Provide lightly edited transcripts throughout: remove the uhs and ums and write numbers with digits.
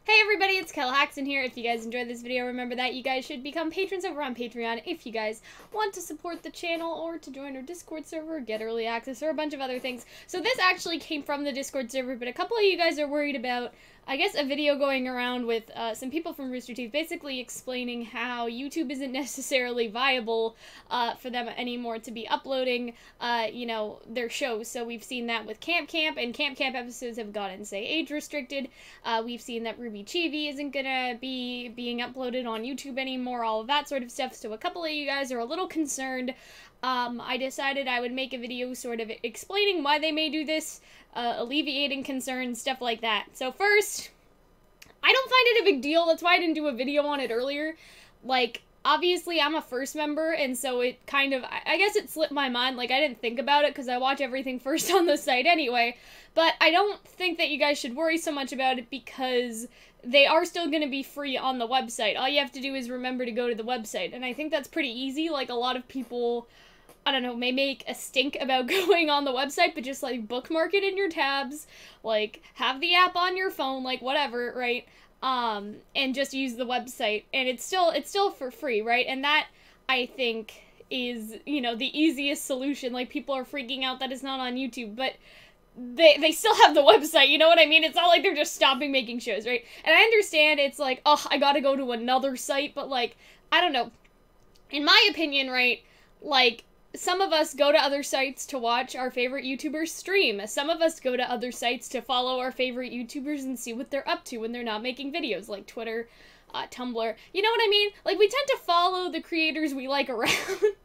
Hey everybody, it's Calxiyn here. If you guys enjoyed this video, remember that you guys should become patrons over on Patreon if you guys want to support the channel or to join our Discord server, get early access, or a bunch of other things. So this actually came from the Discord server, but a couple of you guys are worried about, I guess, a video going around with some people from Rooster Teeth basically explaining how YouTube isn't necessarily viable for them anymore to be uploading, their shows. So we've seen that with Camp Camp, and Camp Camp episodes have gotten, say, age restricted. We've seen that Ruby Chibi isn't gonna be being uploaded on YouTube anymore, all of that sort of stuff. So a couple of you guys are a little concerned. I decided I would make a video sort of explaining why they may do this, alleviating concerns, stuff like that. So first, I don't find it a big deal. That's why I didn't do a video on it earlier. Like, obviously I'm a first member, and so it kind of, I guess it slipped my mind. Like, I didn't think about it because I watch everything first on the site anyway. But I don't think that you guys should worry so much about it because they are still going to be free on the website. All you have to do is remember to go to the website. And I think that's pretty easy. Like, a lot of people, I don't know, may make a stink about going on the website, but just, like, bookmark it in your tabs, like, have the app on your phone, like, whatever, right? And just use the website. And it's still for free, right? And that, I think, is, the easiest solution. Like, people are freaking out that it's not on YouTube, but they still have the website, you know what I mean? It's not like they're just stopping making shows, right? And I understand it's like, oh, I gotta go to another site, but, like, I don't know. In my opinion, right, like, some of us go to other sites to watch our favorite YouTubers stream. Some of us go to other sites to follow our favorite YouTubers and see what they're up to when they're not making videos, like Twitter, Tumblr. You know what I mean? Like, we tend to follow the creators we like around,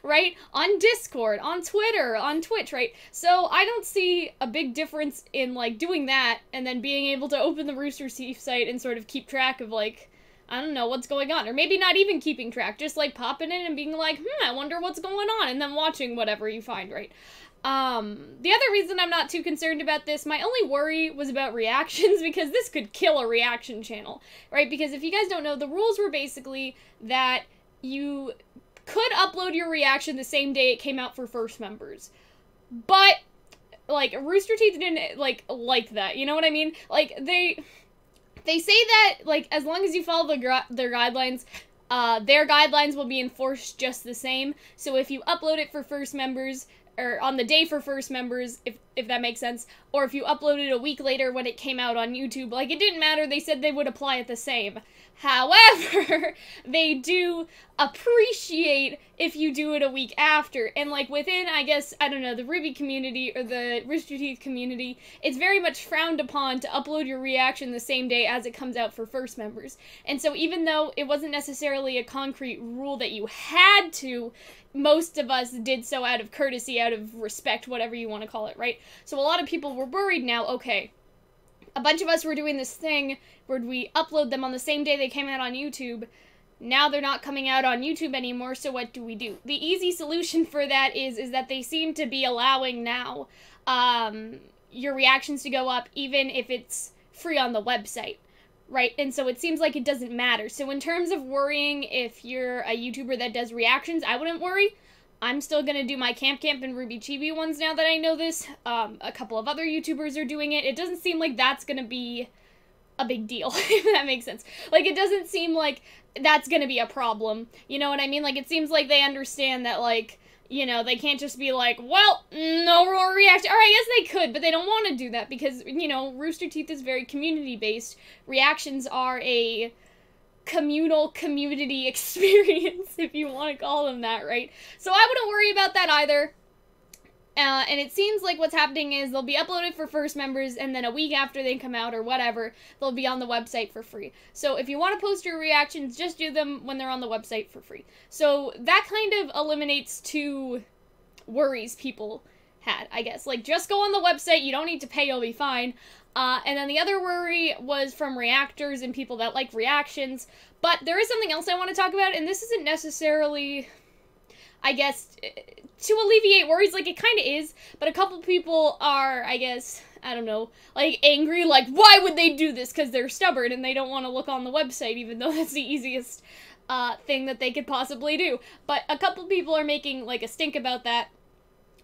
right? On Discord, on Twitter, on Twitch, right? So I don't see a big difference in, like, doing that and then being able to open the Rooster Teeth site and sort of keep track of, like, I don't know what's going on. Or maybe not even keeping track, just, like, popping in and being like, I wonder what's going on, and then watching whatever you find, right? The other reason I'm not too concerned about this, my only worry was about reactions, because this could kill a reaction channel, right? Because if you guys don't know, the rules were basically that you could upload your reaction the same day it came out for first members. But, like, Rooster Teeth didn't, like that, you know what I mean? Like, they say that, like, as long as you follow their guidelines, their guidelines will be enforced just the same. So if you upload it for first members, or on the day for first members, if that makes sense, or if you uploaded a week later when it came out on YouTube, like, it didn't matter, they said they would apply it the same. However, they do appreciate if you do it a week after, and, like, within, I guess, I don't know, the Ruby community, or the Rooster Teeth community, it's very much frowned upon to upload your reaction the same day as it comes out for first members. And so even though it wasn't necessarily a concrete rule that you had to, most of us did so out of courtesy, out of respect, whatever you want to call it, right? So a lot of people were worried now, okay, a bunch of us were doing this thing where we upload them on the same day they came out on YouTube. Now they're not coming out on YouTube anymore, so what do we do? The easy solution for that is that they seem to be allowing now your reactions to go up even if it's free on the website, right? And so it seems like it doesn't matter. So in terms of worrying if you're a YouTuber that does reactions, I wouldn't worry. I'm still gonna do my Camp Camp and Ruby Chibi ones now that I know this. A couple of other YouTubers are doing it. It doesn't seem like that's gonna be a big deal, if that makes sense. Like, it doesn't seem like that's gonna be a problem. You know what I mean? Like, it seems like they understand that, like, they can't just be like, well, no more reaction. Or I guess they could, but they don't want to do that because, Rooster Teeth is very community-based. Reactions are a communal community experience, if you want to call them that, right? So I wouldn't worry about that either. And it seems like what's happening is they'll be uploaded for first members, and then a week after they come out or whatever, they'll be on the website for free. So if you want to post your reactions, just do them when they're on the website for free. So that kind of eliminates two worries people had, I guess. Like, just go on the website, you don't need to pay, you'll be fine. And then the other worry was from reactors and people that like reactions. But there is something else I want to talk about, and this isn't necessarily, I guess, to alleviate worries. Like, it kind of is, but a couple people are, I guess, I don't know, like, angry, like, why would they do this? Because they're stubborn and they don't want to look on the website, even though that's the easiest thing that they could possibly do. But a couple people are making, like, a stink about that.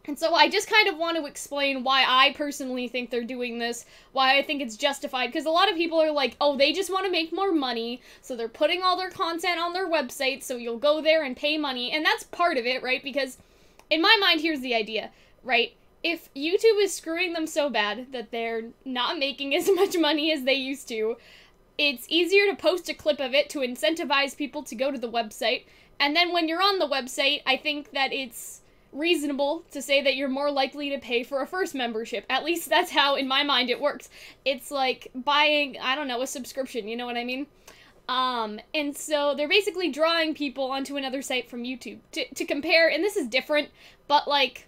And so I just kind of want to explain why I personally think they're doing this, why I think it's justified, because a lot of people are like, oh, they just want to make more money, so they're putting all their content on their website, so you'll go there and pay money, and that's part of it, right? Because in my mind, here's the idea, right? If YouTube is screwing them so bad that they're not making as much money as they used to, it's easier to post a clip of it to incentivize people to go to the website, and then when you're on the website, I think that it's reasonable to say that you're more likely to pay for a first membership. At least that's how, in my mind, it works. It's like buying, I don't know, a subscription, you know what I mean? And so they're basically drawing people onto another site from YouTube to compare, and this is different, but like,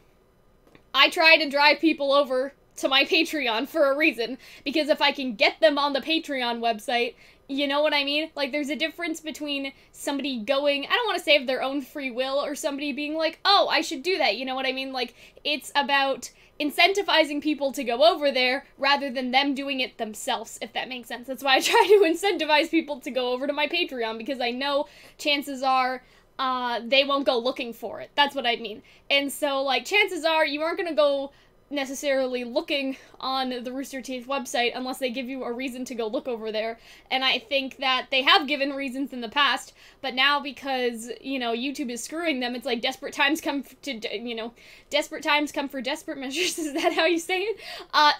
I try to drive people over to my Patreon for a reason, because if I can get them on the Patreon website, you know what I mean? Like, there's a difference between somebody going, I don't want to say of their own free will, or somebody being like, oh, I should do that, you know what I mean? Like, it's about incentivizing people to go over there, rather than them doing it themselves, if that makes sense. That's why I try to incentivize people to go over to my Patreon, because I know chances are, they won't go looking for it. That's what I mean. And so, like, chances are you aren't gonna go necessarily looking on the Rooster Teeth website unless they give you a reason to go look over there. And I think that they have given reasons in the past, but now because, you know, YouTube is screwing them, it's like desperate times come desperate times come for desperate measures. Is that how you say it?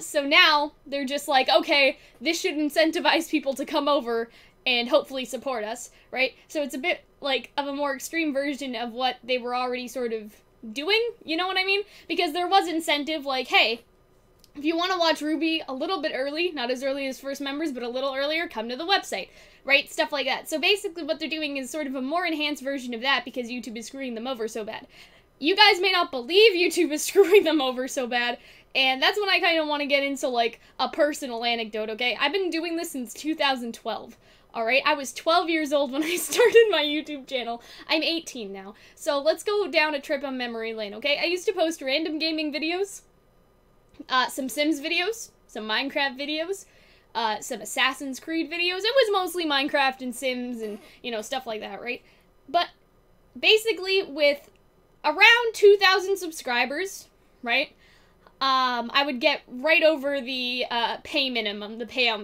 So now they're just like, okay, this should incentivize people to come over and hopefully support us, right? So it's a bit like of a more extreme version of what they were already sort of doing, you know what I mean? Because there was incentive, like, hey, if you want to watch RWBY a little bit early, not as early as first members, but a little earlier, come to the website, right? Stuff like that. So basically what they're doing is sort of a more enhanced version of that, because YouTube is screwing them over so bad. You guys may not believe YouTube is screwing them over so bad, and that's when I kind of want to get into, like, a personal anecdote, okay? I've been doing this since 2012. Alright, I was 12 years old when I started my YouTube channel. I'm 18 now. So let's go down a trip on memory lane, okay? I used to post random gaming videos, some Sims videos, some Minecraft videos, some Assassin's Creed videos. It was mostly Minecraft and Sims and, you know, stuff like that, right? But basically with around 2,000 subscribers, right? I would get right over the, payout minimum. The payout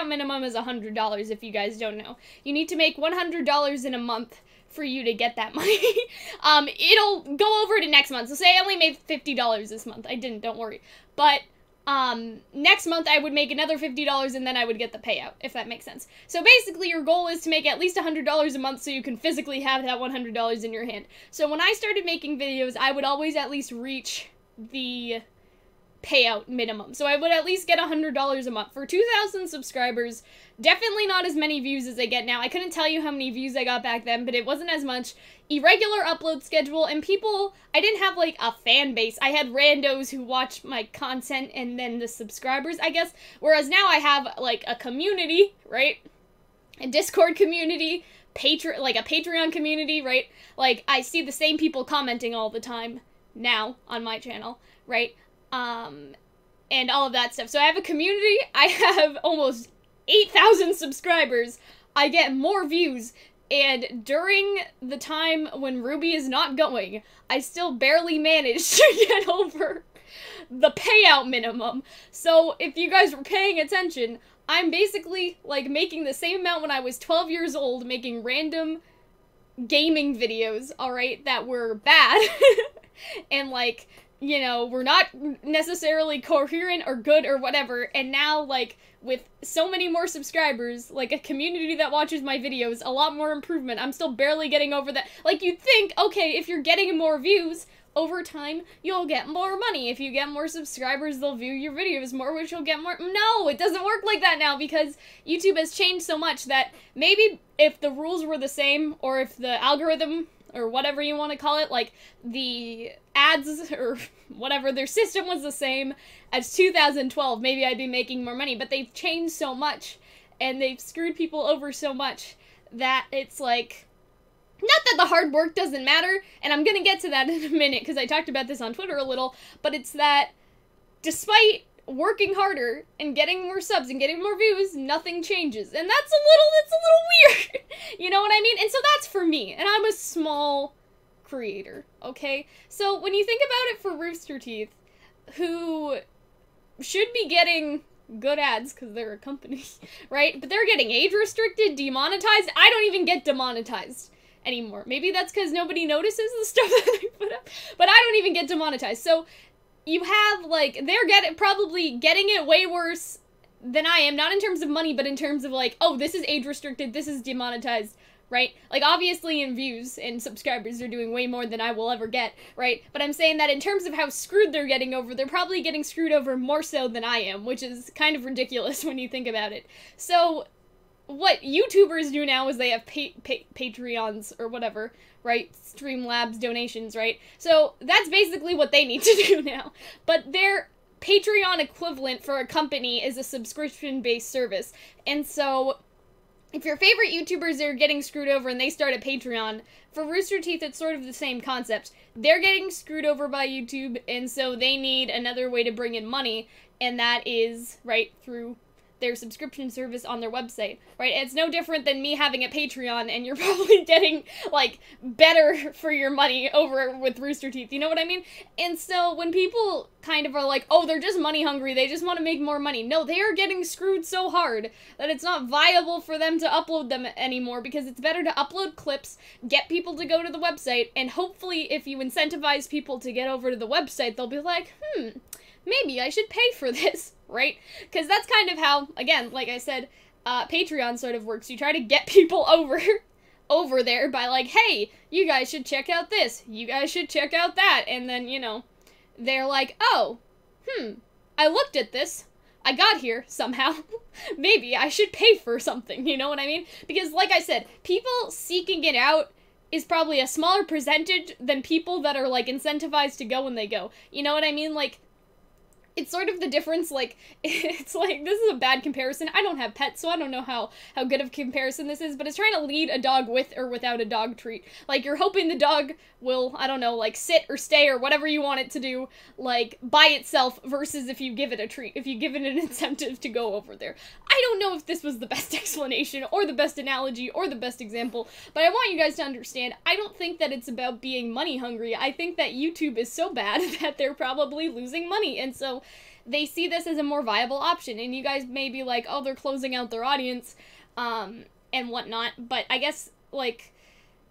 minimum is $100, if you guys don't know. You need to make $100 in a month for you to get that money. It'll go over to next month. So say I only made $50 this month. I didn't, don't worry. But, next month I would make another $50 and then I would get the payout, if that makes sense. So basically your goal is to make at least $100 a month so you can physically have that $100 in your hand. So when I started making videos, I would always at least reach the payout minimum. So I would at least get $100 a month. For 2,000 subscribers, definitely not as many views as I get now. I couldn't tell you how many views I got back then, but it wasn't as much. Irregular upload schedule, and people, I didn't have like a fan base. I had randos who watched my content and then the subscribers, I guess. Whereas now I have like a community, right? A Discord community, like a Patreon community, right? Like I see the same people commenting all the time now on my channel, right? And all of that stuff. So I have a community, I have almost 8,000 subscribers, I get more views, and during the time when RWBY is not going, I still barely manage to get over the payout minimum. So if you guys were paying attention, I'm basically, like, making the same amount when I was 12 years old, making random gaming videos, alright, that were bad, and, like, you know, we're not necessarily coherent or good or whatever, and now, like, with so many more subscribers, like, a community that watches my videos, a lot more improvement. I'm still barely getting over that. Like, you'd think, okay, if you're getting more views, over time, you'll get more money. If you get more subscribers, they'll view your videos more, which you'll get more. No, it doesn't work like that now, because YouTube has changed so much that maybe if the rules were the same, or if the algorithm, or whatever you want to call it, like, the ads, or whatever, their system was the same as 2012, maybe I'd be making more money, but they've changed so much, and they've screwed people over so much, that it's like, not that the hard work doesn't matter, and I'm gonna get to that in a minute, because I talked about this on Twitter a little, but it's that, despite working harder, and getting more subs, and getting more views, nothing changes, and that's a little weird, you know what I mean? And so that's for me, and I'm a small creator, okay? So when you think about it for Rooster Teeth, who should be getting good ads because they're a company, right? But they're getting age restricted, demonetized. I don't even get demonetized anymore. Maybe that's because nobody notices the stuff that I put up, but I don't even get demonetized. So you have, like, they're probably getting it way worse than I am, not in terms of money, but in terms of, like, oh, this is age restricted, this is demonetized, right? Like, obviously in views and subscribers, they're doing way more than I will ever get, right? But I'm saying that in terms of how screwed they're getting over, they're probably getting screwed over more so than I am, which is kind of ridiculous when you think about it. So what YouTubers do now is they have Patreons or whatever, right? Streamlabs donations, right? So that's basically what they need to do now. But their Patreon equivalent for a company is a subscription-based service. And so if your favorite YouTubers are getting screwed over and they start a Patreon, for Rooster Teeth, it's sort of the same concept. They're getting screwed over by YouTube, and so they need another way to bring in money, and that is, right, through their subscription service on their website, right? It's no different than me having a Patreon, and you're probably getting, like, better for your money over with Rooster Teeth, you know what I mean? And so when people kind of are like, oh, they're just money hungry, they just want to make more money. No, they are getting screwed so hard that it's not viable for them to upload them anymore, because it's better to upload clips, get people to go to the website, and hopefully if you incentivize people to get over to the website, they'll be like, maybe I should pay for this, right? Because that's kind of how, again, like I said, Patreon sort of works. You try to get people over there by like, hey, you guys should check out this, you guys should check out that, and then, you know, they're like, oh, I looked at this, I got here somehow, maybe I should pay for something, you know what I mean? Because, like I said, people seeking it out is probably a smaller percentage than people that are, like, incentivized to go when they go. You know what I mean? Like, it's sort of the difference, like, it's like, this is a bad comparison. I don't have pets, so I don't know how good of a comparison this is, but it's trying to lead a dog with or without a dog treat. Like, you're hoping the dog will, I don't know, like, sit or stay or whatever you want it to do, like, by itself, versus if you give it a treat, if you give it an incentive to go over there. I don't know if this was the best explanation, or the best analogy, or the best example, but I want you guys to understand, I don't think that it's about being money hungry. I think that YouTube is so bad that they're probably losing money, and so they see this as a more viable option, and you guys may be like, oh, they're closing out their audience, and whatnot, but I guess, like,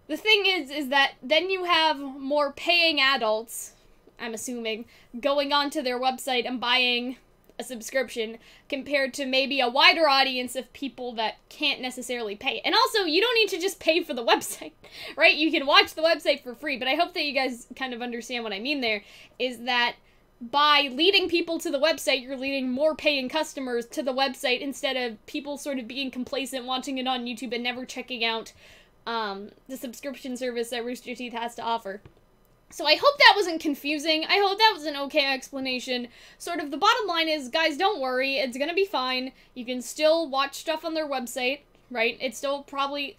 the thing is that then you have more paying adults, I'm assuming, going onto their website and buying a subscription, compared to maybe a wider audience of people that can't necessarily pay. And also, you don't need to just pay for the website, right? You can watch the website for free, but I hope that you guys kind of understand what I mean there, is that by leading people to the website, you're leading more paying customers to the website instead of people sort of being complacent, watching it on YouTube and never checking out the subscription service that Rooster Teeth has to offer. So I hope that wasn't confusing. I hope that was an okay explanation. Sort of the bottom line is, guys, don't worry. It's gonna be fine. You can still watch stuff on their website, right? It's still probably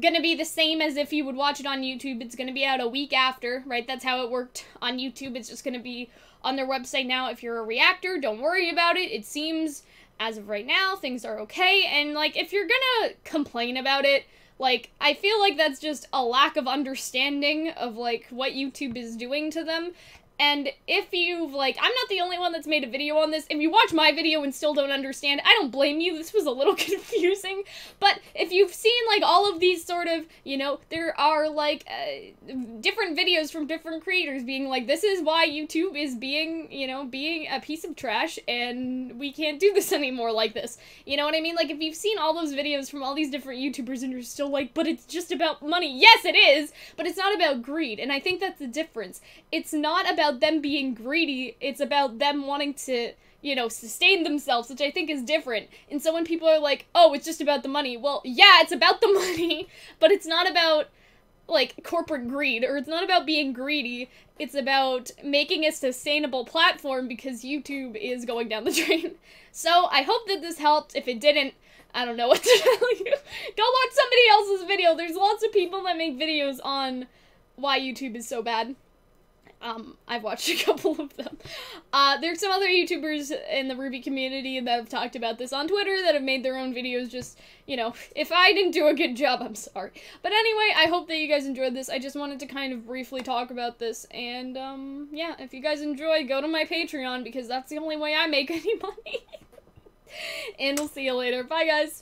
gonna be the same as if you would watch it on YouTube. It's gonna be out a week after, right? That's how it worked on YouTube. It's just gonna be on their website now. If you're a reactor, don't worry about it. It seems, as of right now, things are okay. And, like, if you're gonna complain about it, like, I feel like that's just a lack of understanding of, like, what YouTube is doing to them. And if you've, like, I'm not the only one that's made a video on this. If you watch my video and still don't understand, I don't blame you. This was a little confusing. But if you've seen, like, all of these sort of, you know, there are, like, different videos from different creators being like, this is why YouTube is being, you know, being a piece of trash, and we can't do this anymore like this. You know what I mean? Like, if you've seen all those videos from all these different YouTubers and you're still like, but it's just about money. Yes, it is, but it's not about greed. And I think that's the difference. It's not about them being greedy, it's about them wanting to, you know, sustain themselves, which I think is different. And so when people are like, oh, it's just about the money, well, yeah, it's about the money, but it's not about, like, corporate greed, or it's not about being greedy, it's about making a sustainable platform, because YouTube is going down the drain. So, I hope that this helped. If it didn't, I don't know what to tell you. Go watch somebody else's video. There's lots of people that make videos on why YouTube is so bad. I've watched a couple of them. There's some other YouTubers in the Ruby community that have talked about this on Twitter that have made their own videos. Just, you know, if I didn't do a good job, I'm sorry. But anyway, I hope that you guys enjoyed this. I just wanted to kind of briefly talk about this, and, yeah, if you guys enjoy, go to my Patreon, because that's the only way I make any money. And we'll see you later. Bye, guys!